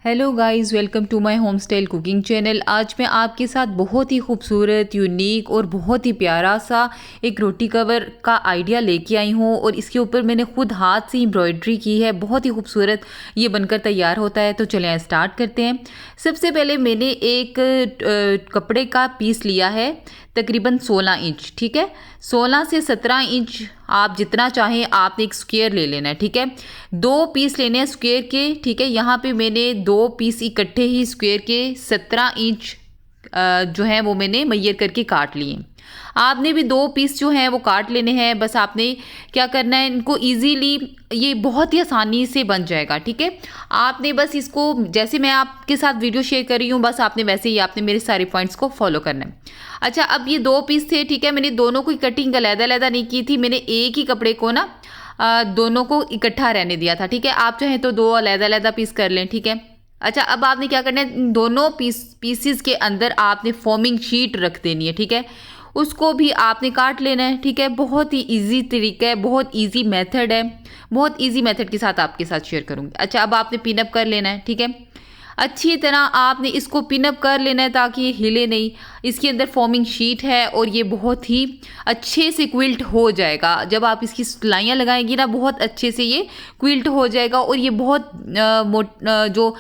Hello guys, welcome to my home style cooking channel. आज मैं आपके साथ बहुत ही खूबसूरत, यूनिक और बहुत ही प्यारा सा एक रोटी कवर का आइडिया लेके आई हूँ और इसके ऊपर मैंने खुद हाथ से एम्ब्रॉयडरी की है। बहुत ही खूबसूरत ये बनकर तैयार होता है। तो चलें स्टार्ट करते हैं। सबसे पहले मैंने एक कपड़े का पीस लिया है, तकरीबन 16 इंच। ठीक है, 16 से 17 इंच आप जितना चाहें आपने एक स्क्वायर ले लेना है। ठीक है, 2 पीस लेने हैं स्क्वायर के। ठीक है, यहाँ पे मैंने 2 पीस इकट्ठे ही स्क्वायर के 17 इंच जो है वो मैंने मैयर करके काट लिए। आपने भी 2 पीस जो हैं वो काट लेने हैं। बस आपने क्या करना है, इनको इजीली, ये बहुत ही आसानी से बन जाएगा। ठीक है, आपने बस इसको, जैसे मैं आपके साथ वीडियो शेयर कर रही हूँ, बस आपने वैसे ही आपने मेरे सारे पॉइंट्स को फॉलो करना है। अच्छा, अब ये 2 पीस थे। ठीक है, मैंने दोनों की कटिंग अलग-अलग नहीं की थी, मैंने एक ही कपड़े को ना दोनों को इकट्ठा रहने दिया था। ठीक है, आप चाहें तो 2 अलग-अलग पीस कर लें। ठीक है, अच्छा, अब आपने क्या करना है, दोनों पीसीस के अंदर आपने फॉर्मिंग शीट रख देनी है। ठीक है, उसको भी आपने काट लेना है। ठीक है, बहुत ही इजी तरीका है, बहुत इजी मेथड है, बहुत इजी मेथड के साथ आपके साथ शेयर करूंगी। अच्छा, अब आपने पिन अप कर लेना है। ठीक है, अच्छी तरह आपने इसको पिन अप कर लेना है ताकि ये हिले नहीं। इसके अंदर फॉर्मिंग शीट है और ये बहुत ही अच्छे से क्विल्ट हो जाएगा। जब आप इसकी सिलाइयाँ लगाएंगी ना, बहुत अच्छे से ये क्विल्ट हो जाएगा और ये बहुत जो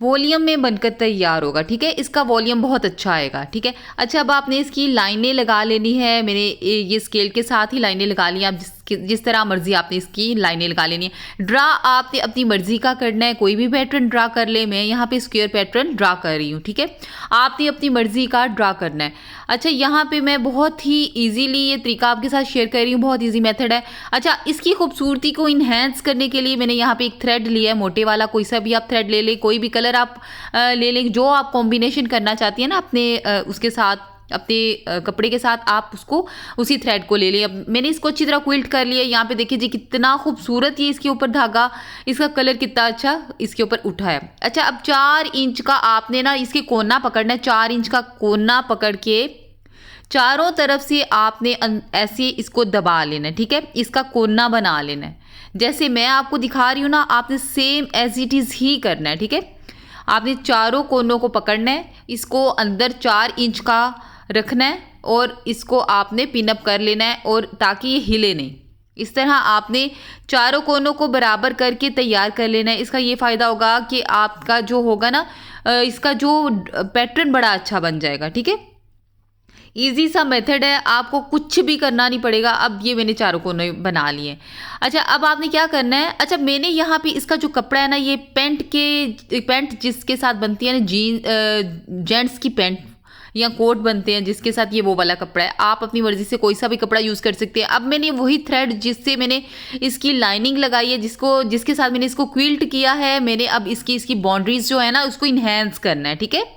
वॉल्यूम में बनकर तैयार होगा। ठीक है, इसका वॉल्यूम बहुत अच्छा आएगा। ठीक है, अच्छा, अब आपने इसकी लाइनें लगा लेनी है। मैंने ये स्केल के साथ ही लाइनें लगा ली। आप जिस तरह मर्जी आपने इसकी लाइनें लगा लेनी है। ड्रा आपने अपनी मर्जी का करना है, कोई भी पैटर्न ड्रा कर ले। मैं यहाँ पे स्क्वायर पैटर्न ड्रा कर रही हूँ। ठीक है, आपने अपनी मर्जी का ड्रा करना है। अच्छा, यहाँ पे मैं बहुत ही इजीली ये तरीका आपके साथ शेयर कर रही हूँ, बहुत इजी मेथड है। अच्छा, इसकी खूबसूरती को इन्हेंस करने के लिए मैंने यहाँ पे एक थ्रेड लिया है, मोटे वाला। कोई सा भी आप थ्रेड ले लें, कोई भी कलर आप ले लें, जो आप कॉम्बिनेशन करना चाहती हैं ना अपने उसके साथ, अपने कपड़े के साथ, आप उसको उसी थ्रेड को ले लिया। मैंने इसको अच्छी तरह क्विल्ट कर लिया। यहाँ पे देखिए जी कितना खूबसूरत ये इसके ऊपर धागा, इसका कलर कितना अच्छा इसके ऊपर उठा है। अच्छा, अब 4 इंच का आपने ना इसके कोना पकड़ना है। 4 इंच का कोना पकड़ के चारों तरफ से आपने ऐसे इसको दबा लेना है। ठीक है, इसका कोना बना लेना है। जैसे मैं आपको दिखा रही हूँ ना, आपने सेम एज इट इज़ ही करना है। ठीक है, आपने चारों कोनों को पकड़ना है, इसको अंदर 4 इंच का रखना है और इसको आपने पिन अप कर लेना है, और ताकि ये हिले नहीं। इस तरह आपने चारों कोनों को बराबर करके तैयार कर लेना है। इसका ये फ़ायदा होगा कि आपका जो होगा ना, इसका जो पैटर्न बड़ा अच्छा बन जाएगा। ठीक है, इजी सा मेथड है, आपको कुछ भी करना नहीं पड़ेगा। अब ये मैंने चारों कोने बना लिए। अच्छा, अब आपने क्या करना है, अच्छा, मैंने यहाँ पे इसका जो कपड़ा है ना, ये पैंट जिसके साथ बनती है ना, जेंट्स की पैंट या कोट बनते हैं जिसके साथ, ये वो वाला कपड़ा है। आप अपनी मर्जी से कोई सा भी कपड़ा यूज़ कर सकते हैं। अब मैंने वही थ्रेड जिससे मैंने इसकी लाइनिंग लगाई है, जिसके साथ मैंने इसको क्विल्ट किया है, मैंने अब इसकी बाउंड्रीज जो है ना, उसको इन्हेंस करना है। ठीक है,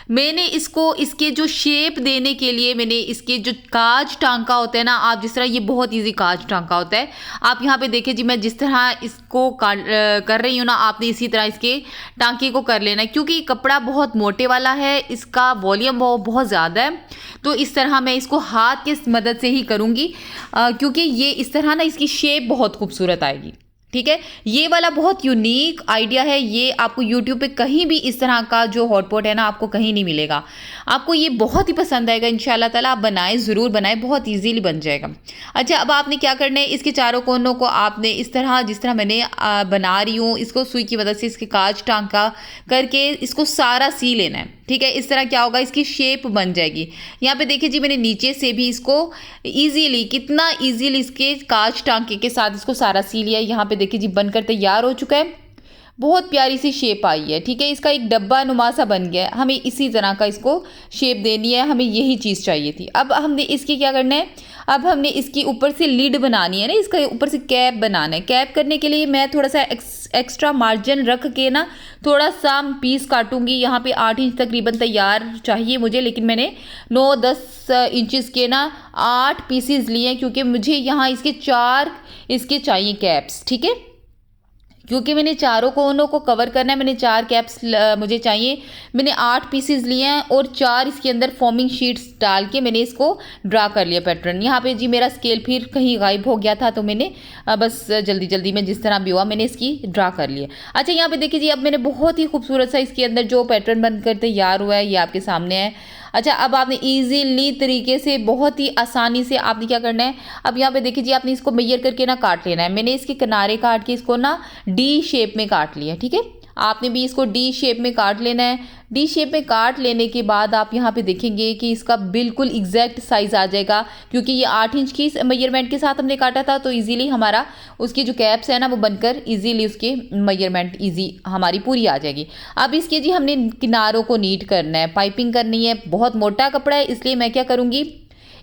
मैंने इसको, इसके जो शेप देने के लिए, मैंने इसके जो काज टांका होता है ना, आप जिस तरह, ये बहुत इजी काज टांका होता है। आप यहाँ पे देखिए जी, मैं जिस तरह इसको कर रही हूँ ना, आपने इसी तरह इसके टांके को कर लेना है। क्योंकि कपड़ा बहुत मोटे वाला है, इसका वॉल्यूम बहुत ज़्यादा है, तो इस तरह मैं इसको हाथ की मदद से ही करूँगी, क्योंकि ये इस तरह ना इसकी शेप बहुत खूबसूरत आएगी। ठीक है, ये वाला बहुत यूनिक आइडिया है। ये आपको यूट्यूब पे कहीं भी इस तरह का जो हॉटपॉट है ना, आपको कहीं नहीं मिलेगा। आपको ये बहुत ही पसंद आएगा इंशाल्लाह ताला। आप बनाएं, ज़रूर बनाएं, बहुत इजीली बन जाएगा। अच्छा, अब आपने क्या करना है, इसके चारों कोनों को आपने इस तरह, जिस तरह मैंने बना रही हूँ, इसको सुई की मदद से इसके काज टांका करके इसको सारा सी लेना है। ठीक है, इस तरह क्या होगा, इसकी शेप बन जाएगी। यहाँ पे देखिए जी, मैंने नीचे से भी इसको इजीली, कितना इजीली इसके काज टांके के साथ इसको सारा सी लिया। यहाँ पे देखिए जी, बनकर तैयार हो चुका है, बहुत प्यारी सी शेप आई है। ठीक है, इसका एक डब्बा नुमा सा बन गया है। हमें इसी तरह का इसको शेप देनी है, हमें यही चीज़ चाहिए थी। अब हमने इसकी क्या करना है, अब हमने इसकी ऊपर से लीड बनानी है ना, इसका ऊपर से कैप बनाना है। कैप करने के लिए मैं थोड़ा सा एक्स्ट्रा मार्जिन रख के ना, थोड़ा सा पीस काटूंगी। यहाँ पे 8 इंच तकरीबन तैयार चाहिए मुझे, लेकिन मैंने 9-10 इंचज़ के ना 8 पीसीज लिए हैं, क्योंकि मुझे यहाँ इसके 4 इसके चाहिए कैप्स। ठीक है, क्योंकि मैंने चारों कोनों को कवर करना है, मैंने 4 कैप्स मुझे चाहिए। मैंने 8 पीसेस लिए हैं और 4 इसके अंदर फॉर्मिंग शीट्स डाल के मैंने इसको ड्रा कर लिया पैटर्न। यहाँ पे जी मेरा स्केल फिर कहीं गायब हो गया था, तो मैंने बस जल्दी जल्दी में जिस तरह भी हुआ मैंने इसकी ड्रा कर लिया। अच्छा, यहाँ पे देखिए जी, अब मैंने बहुत ही खूबसूरत सा इसके अंदर जो पैटर्न बनकर तैयार हुआ है ये आपके सामने है। अच्छा, अब आपने इजीली तरीके से, बहुत ही आसानी से आपने क्या करना है, अब यहाँ पे देखिए जी, आपने इसको मेजर करके ना काट लेना है। मैंने इसके किनारे काट के इसको ना डी शेप में काट लिया, ठीक है। आपने भी इसको डी शेप में काट लेना है। डी शेप में काट लेने के बाद आप यहाँ पे देखेंगे कि इसका बिल्कुल एग्जैक्ट साइज आ जाएगा, क्योंकि ये 8 इंच की मेजरमेंट के साथ हमने काटा था, तो इजीली हमारा उसकी जो कैप्स है ना वो बनकर इजीली उसके मेजरमेंट इजी हमारी पूरी आ जाएगी। अब इसके जी हमने किनारों को नीट करना है, पाइपिंग करनी है। बहुत मोटा कपड़ा है, इसलिए मैं क्या करूँगी,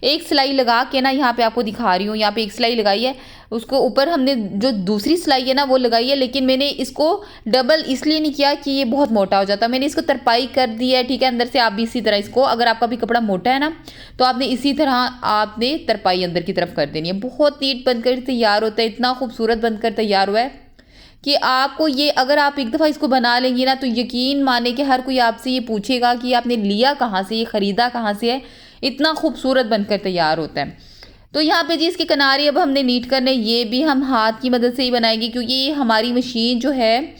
एक सिलाई लगा के ना, यहाँ पे आपको दिखा रही हूँ, यहाँ पे एक सिलाई लगाई है, उसको ऊपर हमने जो दूसरी सिलाई है ना वो लगाई है, लेकिन मैंने इसको डबल इसलिए नहीं किया कि ये बहुत मोटा हो जाता। मैंने इसको तरपाई कर दी है, ठीक है। अंदर से आप भी इसी तरह इसको, अगर आपका भी कपड़ा मोटा है ना तो आपने इसी तरह आपने तरपाई अंदर की तरफ कर देनी है। बहुत नीट बनकर तैयार होता है, इतना खूबसूरत बनकर तैयार हुआ है कि आपको ये, अगर आप एक दफ़ा इसको बना लेंगे ना तो यकीन माने कि हर कोई आपसे ये पूछेगा कि आपने लिया कहाँ से, ये ख़रीदा कहाँ से है। इतना खूबसूरत बनकर तैयार होता है। तो यहाँ पे जी इसके किनारे अब हमने नीट करने, ये भी हम हाथ की मदद से ही बनाएंगे, क्योंकि ये हमारी मशीन जो है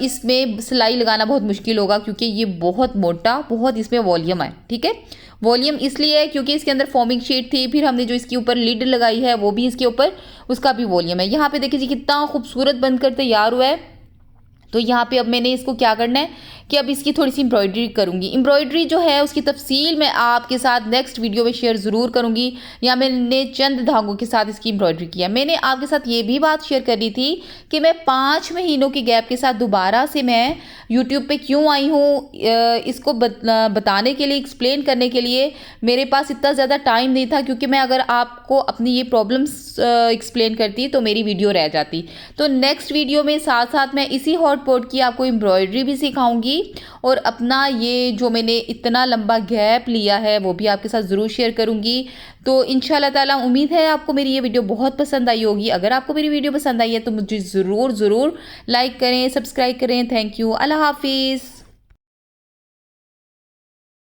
इसमें सिलाई लगाना बहुत मुश्किल होगा, क्योंकि ये बहुत मोटा, बहुत इसमें वॉल्यूम है, ठीक है। वॉल्यूम इसलिए है क्योंकि इसके अंदर फॉर्मिंग शीट थी, फिर हमने जो इसके ऊपर लिड लगाई है वो भी इसके ऊपर, उसका भी वॉल्यूम है। यहाँ पे देखिए जी कितना खूबसूरत बनकर तैयार हुआ है। तो यहाँ पे अब मैंने इसको क्या करना है कि अब इसकी थोड़ी सी एम्ब्रॉयडरी करूँगी। एम्ब्रॉयडरी जो है उसकी तफसील मैं आपके साथ नेक्स्ट वीडियो में शेयर ज़रूर करूँगी। यहाँ मैंने चंद धागों के साथ इसकी एम्ब्रॉयडरी किया। मैंने आपके साथ ये भी बात शेयर करी थी कि मैं 5 महीनों के गैप के साथ दोबारा से मैं यूट्यूब पे क्यों आई हूँ, इसको बताने के लिए, एक्सप्लेन करने के लिए। मेरे पास इतना ज़्यादा टाइम नहीं था, क्योंकि मैं अगर आपको अपनी ये प्रॉब्लम्स एक्सप्लेन करती तो मेरी वीडियो रह जाती। तो नेक्स्ट वीडियो में साथ साथ मैं इसी हॉट पॉट की आपको एम्ब्रॉयडरी भी सिखाऊंगी, और अपना ये जो मैंने इतना लंबा गैप लिया है वो भी आपके साथ ज़रूर शेयर करूंगी। तो इंशाल्लाह ताला उम्मीद है आपको मेरी ये वीडियो बहुत पसंद आई होगी। अगर आपको मेरी वीडियो पसंद आई है तो मुझे ज़रूर लाइक करें, सब्सक्राइब करें। थैंक यू, अल्लाह हाफिज़।